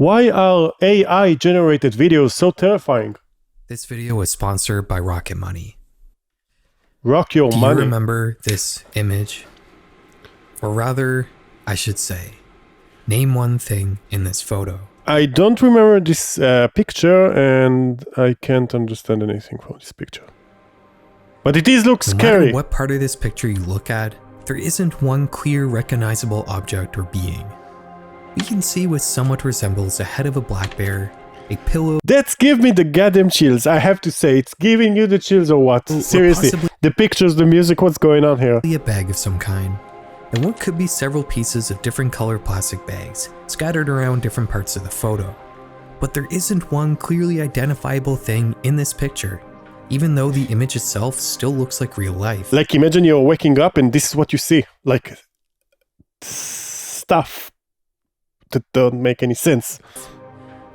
Why are AI-generated videos so terrifying? This video was sponsored by Rocket Money. Rock your Do money. you remember this image? Or rather, I should say, name one thing in this photo. I don't remember this picture, and I can't understand anything from this picture. But it looks No scary. matter what part of this picture you look at, there isn't one clear recognizable object or being. We can see what somewhat resembles the head of a black bear, a pillow. That's give me the goddamn chills, I have to say. It's giving you the chills or what? Seriously, possibly the pictures, the music, what's going on here? a bag of some kind, and what could be several pieces of different colored plastic bags scattered around different parts of the photo. But there isn't one clearly identifiable thing in this picture, even though the image itself still looks like real life. Like, imagine you're waking up and this is what you see. Like, stuff that don't make any sense.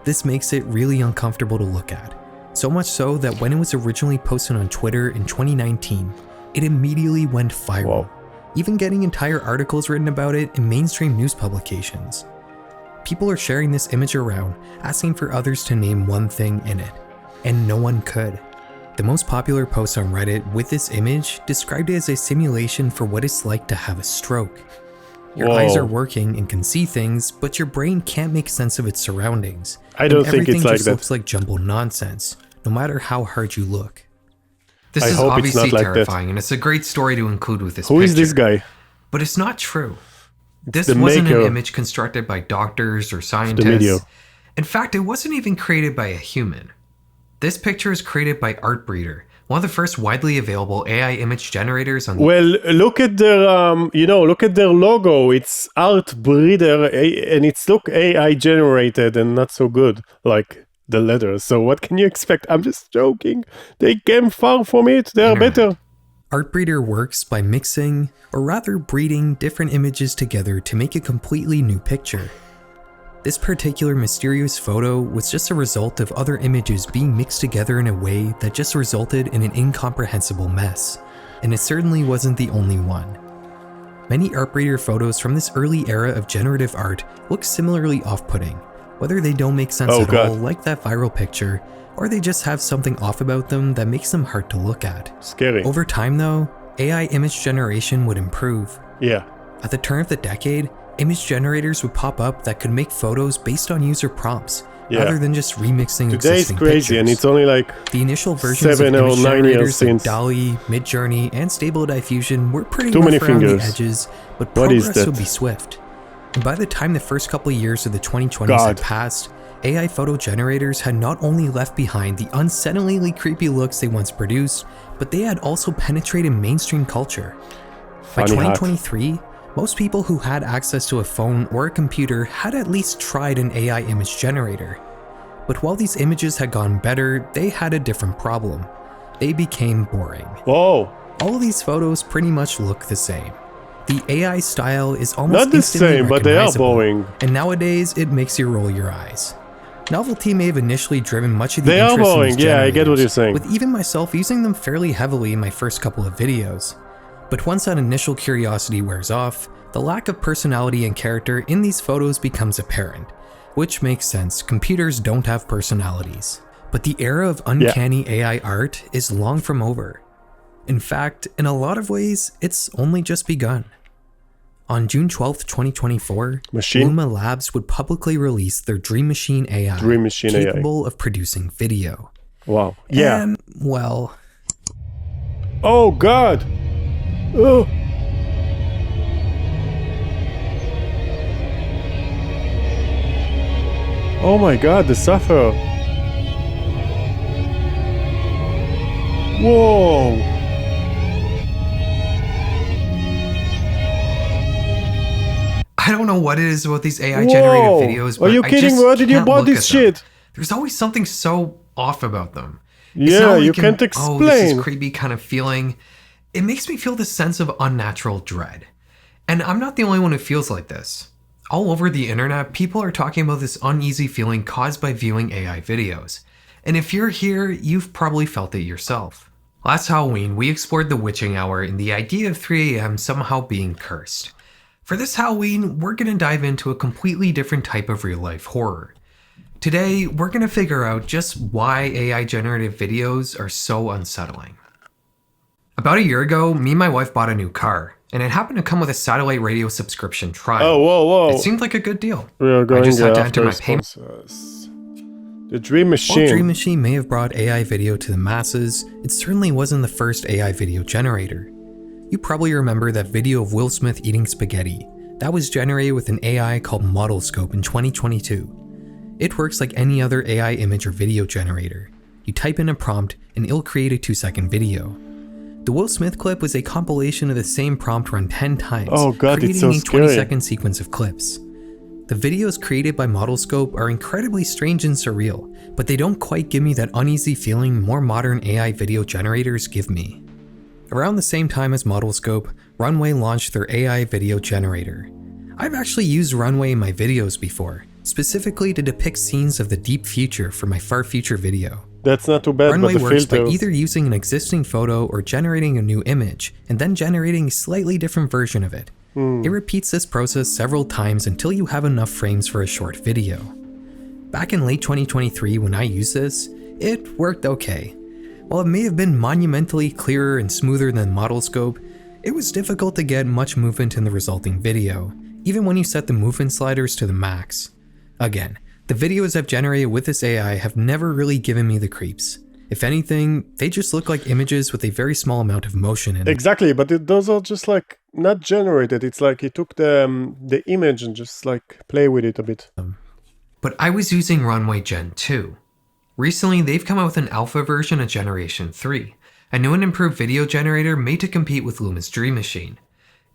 This makes it really uncomfortable to look at. So much so that when it was originally posted on Twitter in 2019, it immediately went viral. Whoa. Even getting entire articles written about it in mainstream news publications. People are sharing this image around, asking for others to name one thing in it, and no one could. The most popular post on Reddit with this image described it as a simulation for what it's like to have a stroke. Your eyes are working and can see things, but your brain can't make sense of its surroundings. I don't think it's like everything just that. looks like jumbled nonsense, no matter how hard you look. This I is hope it's obviously not like that. terrifying, and it's a great story to include with this Who picture. is this guy? But it's not true. This the wasn't maker an image constructed by doctors or video. scientists. In fact, it wasn't even created by a human. This picture is created by Artbreeder, one of the first widely available AI image generators on the Well, look at their, look at their logo. It's Art Breeder, and it's look AI generated and not so good, like the letters. So what can you expect? I'm just joking. They came far from it. They're Internet. better. Artbreeder works by mixing, or rather breeding, different images together to make a completely new picture. This particular mysterious photo was just a result of other images being mixed together in a way that just resulted in an incomprehensible mess, and it certainly wasn't the only one. Many Artbreeder photos from this early era of generative art look similarly off-putting, whether they don't make sense at all like that viral picture, or they just have something off about them that makes them hard to look at. Scary. Over time though, AI image generation would improve. Yeah. At the turn of the decade, image generators would pop up that could make photos based on user prompts, rather than just remixing Today's existing crazy, pictures. and it's only like The initial versions 7 of or image 9 years generators like since. DALL-E, Midjourney, and Stable Diffusion were pretty Too rough many around fingers. the edges, but What is progress that? would be swift. And by the time the first couple of years of the 2020s God. had passed, AI photo generators had not only left behind the unsettlingly creepy looks they once produced, but they had also penetrated mainstream culture. By Funny hat. 2023, most people who had access to a phone or a computer had at least tried an AI image generator. But while these images had gotten better, they had a different problem. They became boring. Whoa. All of these photos pretty much look the same. The AI style is almost Not the instantly same, but they are recognizable, boring. and nowadays it makes you roll your eyes. Novelty may have initially driven much of the They are interest in boring, these yeah, I get what generators, you're saying. with even myself using them fairly heavily in my first couple of videos. But once that initial curiosity wears off, the lack of personality and character in these photos becomes apparent. Which makes sense, computers don't have personalities. But the era of uncanny AI art is long from over. In fact, in a lot of ways, it's only just begun. On June 12th, 2024, Luma Labs would publicly release their Dream Machine AI, Dream Machine AI. capable of producing video. Wow. Yeah. And, well, Oh, God. Oh. Oh my God, the sufferer. Whoa. I don't know what it is about these AI generated Whoa. videos, Are but you I kidding? just Where did you can't buy look this at them. shit? There's always something so off about them. It's Yeah, not you like can't Oh, this explain. is creepy kind of feeling. It makes me feel this sense of unnatural dread. And I'm not the only one who feels like this. All over the internet, people are talking about this uneasy feeling caused by viewing AI videos. And if you're here, you've probably felt it yourself. Last Halloween, we explored the witching hour and the idea of 3 a.m. somehow being cursed. For this Halloween, we're going to dive into a completely different type of real-life horror. Today, we're going to figure out just why AI-generated videos are so unsettling. About a year ago, me and my wife bought a new car, and it happened to come with a satellite radio subscription trial. Oh, whoa. It seemed like a good deal. We are going I just had to after enter my payment. sponsors. The Dream Machine. While Dream Machine may have brought AI video to the masses, it certainly wasn't the first AI video generator. You probably remember that video of Will Smith eating spaghetti. That was generated with an AI called ModelScope in 2022. It works like any other AI image or video generator. You type in a prompt and it'll create a 2-second video. The Will Smith clip was a compilation of the same prompt run 10 times, Oh god, creating it's so a scary. 20-second sequence of clips. The videos created by ModelScope are incredibly strange and surreal, but they don't quite give me that uneasy feeling more modern AI video generators give me. Around the same time as ModelScope, Runway launched their AI video generator. I've actually used Runway in my videos before, specifically to depict scenes of the deep future for my far future video. That's not too bad, Runway but the works by filters. either using an existing photo or generating a new image, and then generating a slightly different version of it. It repeats this process several times until you have enough frames for a short video. Back in late 2023 when I used this, it worked okay. While it may have been monumentally clearer and smoother than ModelScope, it was difficult to get much movement in the resulting video, even when you set the movement sliders to the max. Again, the videos I've generated with this AI have never really given me the creeps. If anything, they just look like images with a very small amount of motion in it. Exactly, but those are just like not generated. It's like he took the image and just like play with it a bit. But I was using Runway Gen 2. Recently, they've come out with an alpha version of Generation 3, a new and improved video generator made to compete with Luma's Dream Machine.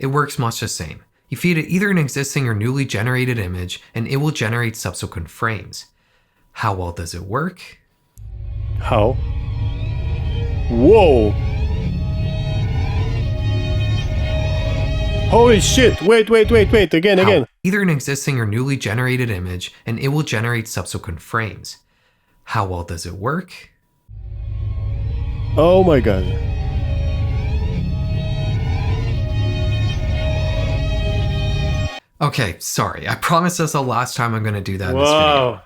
It works much the same. You feed it either an existing or newly generated image, and it will generate subsequent frames. How well does it work? How? Whoa! Holy shit! Wait, again. Either an existing or newly generated image, and it will generate subsequent frames. How well does it work? Oh my god. Okay, sorry, I promise that's the last time I'm gonna do that in this video. Wow.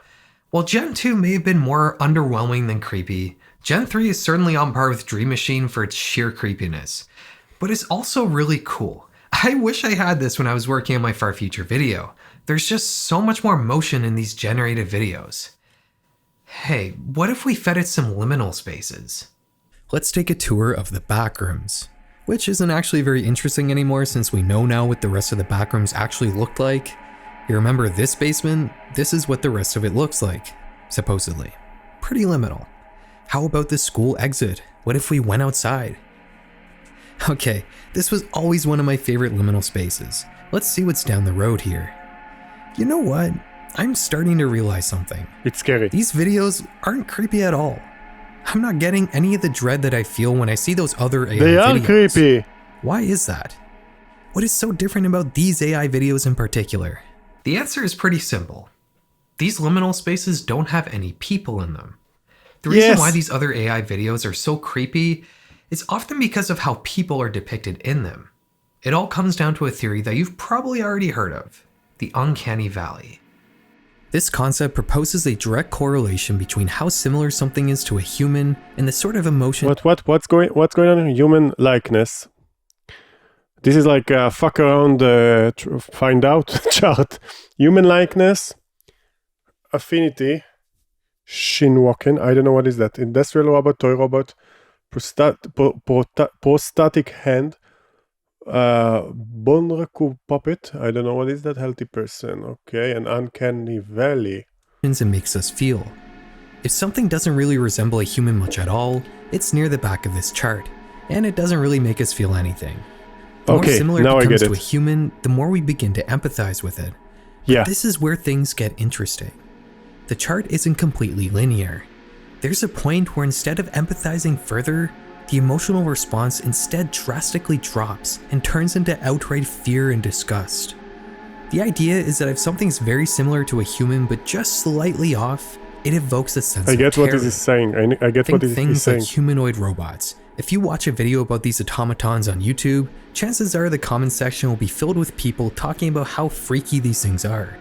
While Gen 2 may have been more underwhelming than creepy, Gen 3 is certainly on par with Dream Machine for its sheer creepiness. But it's also really cool. I wish I had this when I was working on my far future video. There's just so much more motion in these generated videos. Hey, what if we fed it some liminal spaces? Let's take a tour of the backrooms, which isn't actually very interesting anymore since we know now what the rest of the backrooms actually looked like. You remember this basement? This is what the rest of it looks like, supposedly. Pretty liminal. How about the school exit? What if we went outside? Okay, this was always one of my favorite liminal spaces. Let's see what's down the road here. You know what? I'm starting to realize something. It's scary. These videos aren't creepy at all. I'm not getting any of the dread that I feel when I see those other AI They are videos. creepy. Why is that? What is so different about these AI videos in particular? The answer is pretty simple. These liminal spaces don't have any people in them. The reason Yes. why these other AI videos are so creepy is often because of how people are depicted in them. It all comes down to a theory that you've probably already heard of, the uncanny valley. This concept proposes a direct correlation between how similar something is to a human and the sort of emotion What's going on in human likeness? This is like a fuck around find out chart. Human likeness, affinity, shinwaken. I don't know what is that. Industrial robot, toy robot, prostatic hand, Bonreku puppet. I don't know what is that. Healthy person. Okay, an uncanny valley. it makes us feel. If something doesn't really resemble a human much at all, it's near the back of this chart, and it doesn't really make us feel anything. The more Okay, similar now it I becomes get to a it. human, the more we begin to empathize with it. Yeah. This is where things get interesting. The chart isn't completely linear. There's a point where instead of empathizing further, the emotional response instead drastically drops and turns into outright fear and disgust. The idea is that if something's very similar to a human but just slightly off, it evokes a sense I of get terror. what this is saying. I get Think what he's things saying. like humanoid robots. If you watch a video about these automatons on YouTube, chances are the comment section will be filled with people talking about how freaky these things are.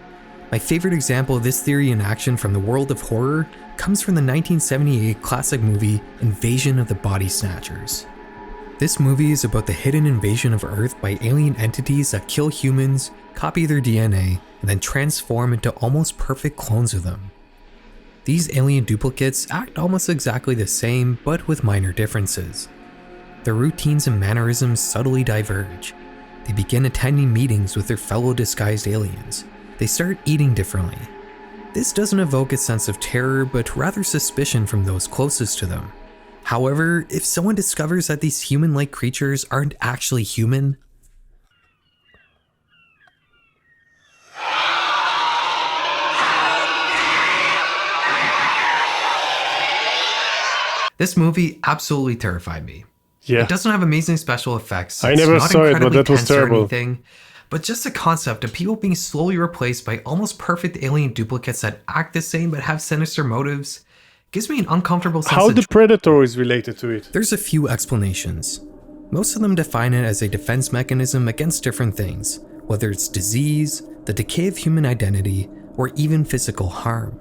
My favorite example of this theory in action from the world of horror comes from the 1978 classic movie Invasion of the Body Snatchers. This movie is about the hidden invasion of Earth by alien entities that kill humans, copy their DNA, and then transform into almost perfect clones of them. These alien duplicates act almost exactly the same, but with minor differences. Their routines and mannerisms subtly diverge. They begin attending meetings with their fellow disguised aliens. They start eating differently. This doesn't evoke a sense of terror, but rather suspicion from those closest to them. However, if someone discovers that these human-like creatures aren't actually human, This movie absolutely terrified me. Yeah. It doesn't have amazing special effects. I It's never not saw it, but incredibly that was tense or terrible. anything, but just the concept of people being slowly replaced by almost perfect alien duplicates that act the same but have sinister motives gives me an uncomfortable sense How of the Predator is related to it? there's a few explanations. Most of them define it as a defense mechanism against different things, whether it's disease, the decay of human identity, or even physical harm.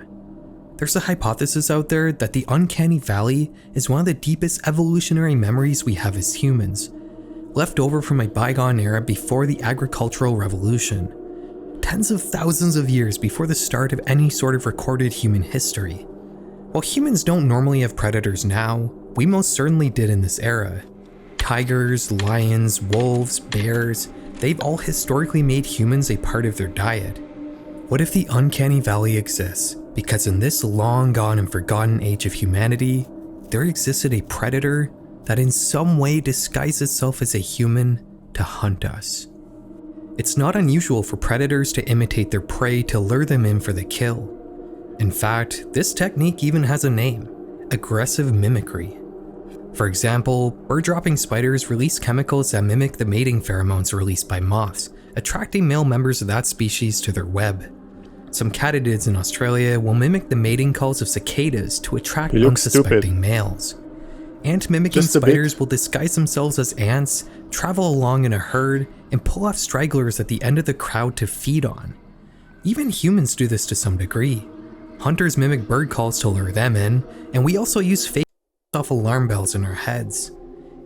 There's a hypothesis out there that the uncanny valley is one of the deepest evolutionary memories we have as humans, left over from a bygone era before the agricultural revolution, tens of thousands of years before the start of any sort of recorded human history. While humans don't normally have predators now, we most certainly did in this era. Tigers, lions, wolves, bears, they've all historically made humans a part of their diet. What if the uncanny valley exists because in this long gone and forgotten age of humanity, there existed a predator that in some way disguised itself as a human to hunt us? It's not unusual for predators to imitate their prey to lure them in for the kill. In fact, this technique even has a name: aggressive mimicry. For example, bird-dropping spiders release chemicals that mimic the mating pheromones released by moths, attracting male members of that species to their web. Some katydids in Australia will mimic the mating calls of cicadas to attract unsuspecting males. Ant-mimicking spiders will disguise themselves as ants, travel along in a herd, and pull off stragglers at the end of the crowd to feed on. Even humans do this to some degree. Hunters mimic bird calls to lure them in, and we also use fake off alarm bells in our heads.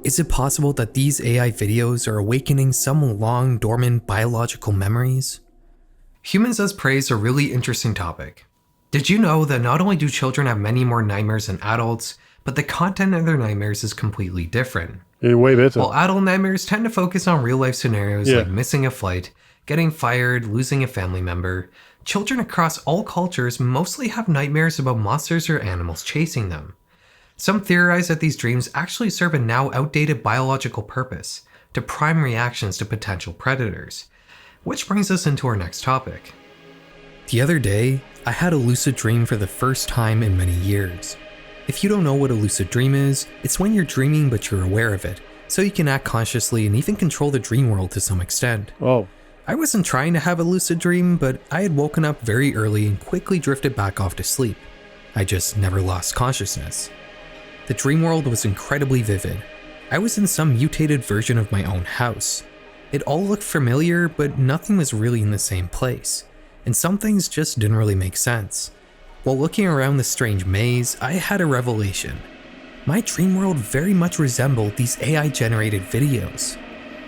Is it possible that these AI videos are awakening some long dormant biological memories? Humans as prey is a really interesting topic. Did you know that not only do children have many more nightmares than adults, but the content of their nightmares is completely different? Way better. While adult nightmares tend to focus on real life scenarios like missing a flight, getting fired, losing a family member, children across all cultures mostly have nightmares about monsters or animals chasing them. Some theorize that these dreams actually serve a now outdated biological purpose, to prime reactions to potential predators. Which brings us into our next topic. The other day, I had a lucid dream for the first time in many years. If you don't know what a lucid dream is, it's when you're dreaming but you're aware of it, so you can act consciously and even control the dream world to some extent. Oh. I wasn't trying to have a lucid dream, but I had woken up very early and quickly drifted back off to sleep. I just never lost consciousness. The dream world was incredibly vivid. I was in some mutated version of my own house. It all looked familiar, but nothing was really in the same place, and some things just didn't really make sense. While looking around the strange maze, I had a revelation. My dream world very much resembled these AI-generated videos.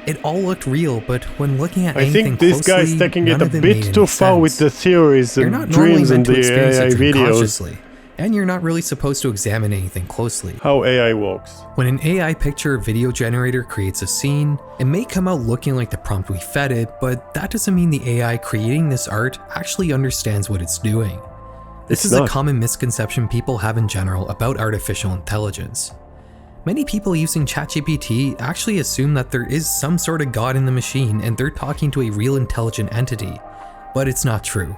It all looked real, but when looking at anything closely, I think this guy's taking it none a of it bit made too any far with sense. the theories You're and not normally dreams and meant to the experience AI a dream videos. consciously, and you're not really supposed to examine anything closely. How AI works. When an AI picture or video generator creates a scene, it may come out looking like the prompt we fed it, but that doesn't mean the AI creating this art actually understands what it's doing. This is a common misconception people have in general about artificial intelligence. Many people using ChatGPT actually assume that there is some sort of god in the machine and they're talking to a real intelligent entity, but it's not true.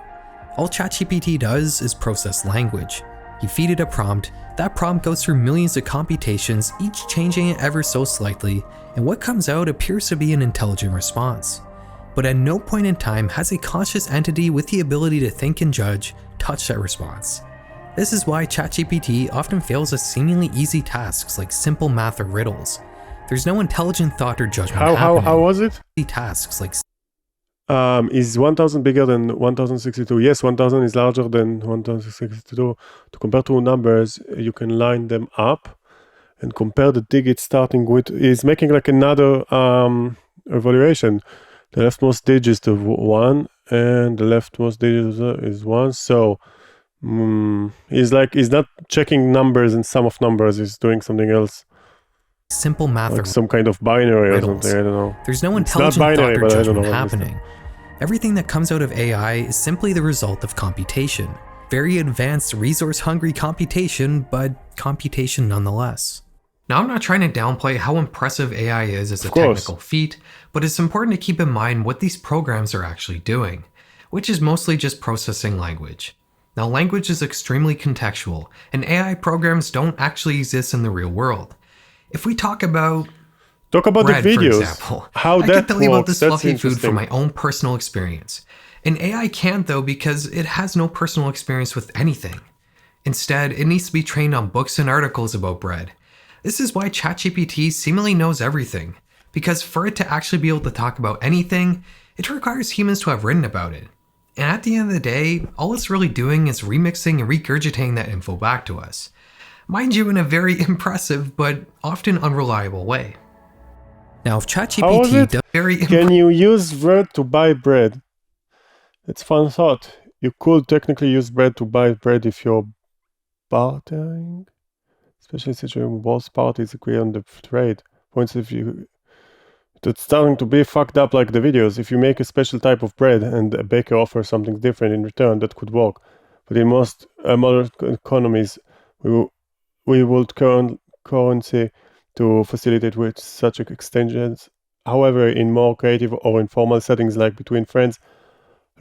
All ChatGPT does is process language. You feed it a prompt, that prompt goes through millions of computations, each changing it ever so slightly, and what comes out appears to be an intelligent response. But at no point in time has a conscious entity with the ability to think and judge touch that response. This is why ChatGPT often fails at seemingly easy tasks like simple math or riddles. There's no intelligent thought or judgment happening. How was it? Tasks like Is 1000 bigger than 1062? Yes, 1000 is larger than 1062. To compare two numbers, you can line them up and compare the digits starting with. Is making like another evaluation. The leftmost digit is 1 and the leftmost digit is 1. So he's not checking numbers and sum of numbers. He's doing something else. Simple math Like some kind of binary or something. I don't know. There's no It's not intelligent binary, thought or but I don't judgment know. happening. Everything that comes out of AI is simply the result of computation. Very advanced, resource-hungry computation, but computation nonetheless. Now, I'm not trying to downplay how impressive AI is as a Of course. technical feat, but it's important to keep in mind what these programs are actually doing, which is mostly just processing language. Now, language is extremely contextual, and AI programs don't actually exist in the real world. If we talk about the bread, videos. for example, How I that can tell you about works. this That's fluffy food from interesting. my own personal experience. And AI can't, though, because it has no personal experience with anything. Instead, it needs to be trained on books and articles about bread. This is why ChatGPT seemingly knows everything, because for it to actually be able to talk about anything, it requires humans to have written about it. And at the end of the day, all it's really doing is remixing and regurgitating that info back to us. Mind you, in a very impressive but often unreliable way. Now, if How was ChatGPT it? does Can you use bread to buy bread? It's fun thought. You could technically use bread to buy bread if you're bartering, especially situation both parties agree on the trade. Points if you. It's starting to be fucked up like the videos. If you make a special type of bread and a baker offers something different in return, that could work. But in most modern economies, we would currency to facilitate with such extensions. However, in more creative or informal settings like between friends,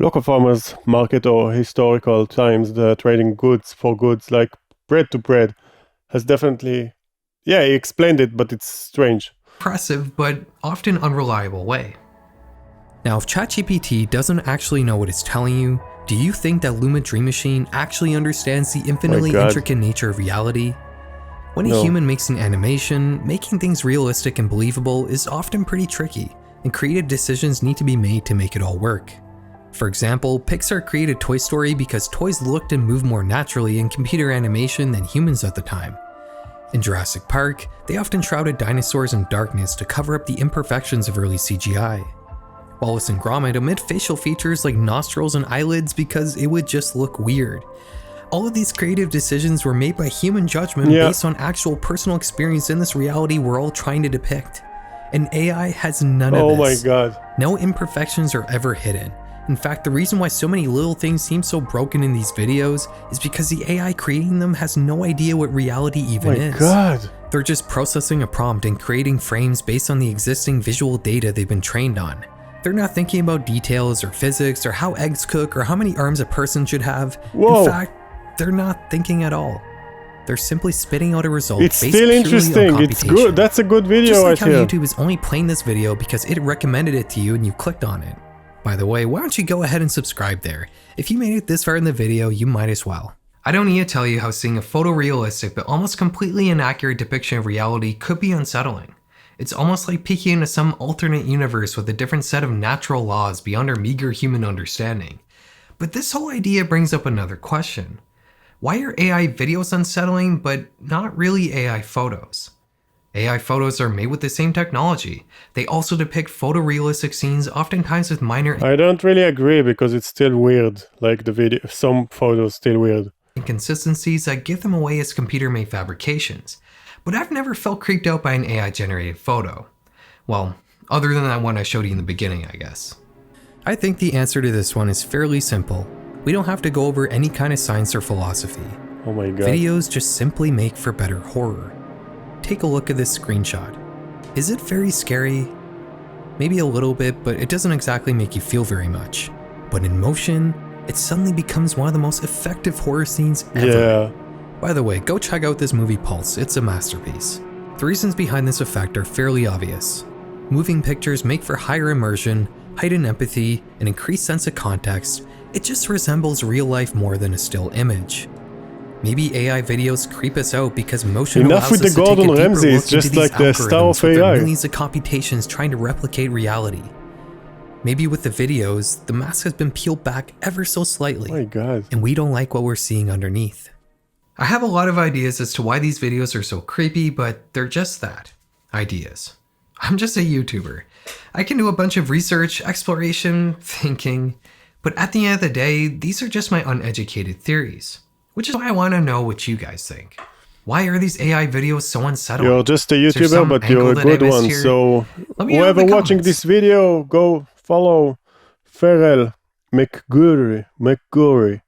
local farmers market or historical times, the trading goods for goods like bread to bread has definitely, yeah, he explained it, but it's strange. Impressive but often unreliable way. Now, if ChatGPT doesn't actually know what it's telling you, do you think that Luma Dream Machine actually understands the infinitely God. intricate nature of reality? When a No. human makes an animation, making things realistic and believable is often pretty tricky, and creative decisions need to be made to make it all work. For example, Pixar created Toy Story because toys looked and moved more naturally in computer animation than humans at the time. In Jurassic Park, they often shrouded dinosaurs in darkness to cover up the imperfections of early CGI. Wallace and Gromit omit facial features like nostrils and eyelids because it would just look weird. All of these creative decisions were made by human judgment based on actual personal experience in this reality we're all trying to depict. And AI has none of Oh this. my god. No imperfections are ever hidden. In fact, the reason why so many little things seem so broken in these videos is because the AI creating them has no idea what reality even is. God. They're just processing a prompt and creating frames based on the existing visual data they've been trained on. They're not thinking about details or physics or how eggs cook or how many arms a person should have. Whoa. In fact, they're not thinking at all. They're simply spitting out a result It's based still purely on interesting. It's computation. good. That's a good video Just right like how here. YouTube is only playing this video because it recommended it to you and you clicked on it. By the way, why don't you go ahead and subscribe there? If you made it this far in the video, you might as well. I don't need to tell you how seeing a photorealistic but almost completely inaccurate depiction of reality could be unsettling. It's almost like peeking into some alternate universe with a different set of natural laws beyond our meager human understanding. But this whole idea brings up another question. Why are AI videos unsettling, but not really AI photos? AI photos are made with the same technology. They also depict photorealistic scenes, oftentimes with minor I don't really agree because it's still weird. Like the video, some photos still weird. inconsistencies that give them away as computer-made fabrications. But I've never felt creeped out by an AI-generated photo. Well, other than that one I showed you in the beginning, I guess. I think the answer to this one is fairly simple. We don't have to go over any kind of science or philosophy. Oh my god. Videos just simply make for better horror. Take a look at this screenshot. Is it very scary? Maybe a little bit, but it doesn't exactly make you feel very much. But in motion, it suddenly becomes one of the most effective horror scenes ever. Yeah. By the way, go check out this movie Pulse, it's a masterpiece. The reasons behind this effect are fairly obvious. Moving pictures make for higher immersion, heightened empathy, an increased sense of context. It just resembles real life more than a still image. Maybe AI videos creep us out because motion Enough allows with us the to take a Gordon deeper Ramsay, look it's just into these like the star algorithms of with their AI. millions of computations trying to replicate reality. Maybe with the videos, the mask has been peeled back ever so slightly, My God. and we don't like what we're seeing underneath. I have a lot of ideas as to why these videos are so creepy, but they're just that. Ideas. I'm just a YouTuber. I can do a bunch of research, exploration, thinking, but at the end of the day, these are just my uneducated theories. Which is why I want to know what you guys think. Why are these AI videos so unsettling? You're just a Is there YouTuber, some but you're a angle that I good missed one. here? So Let me know in whoever the watching comments. this video, go follow Pharrell McGurry.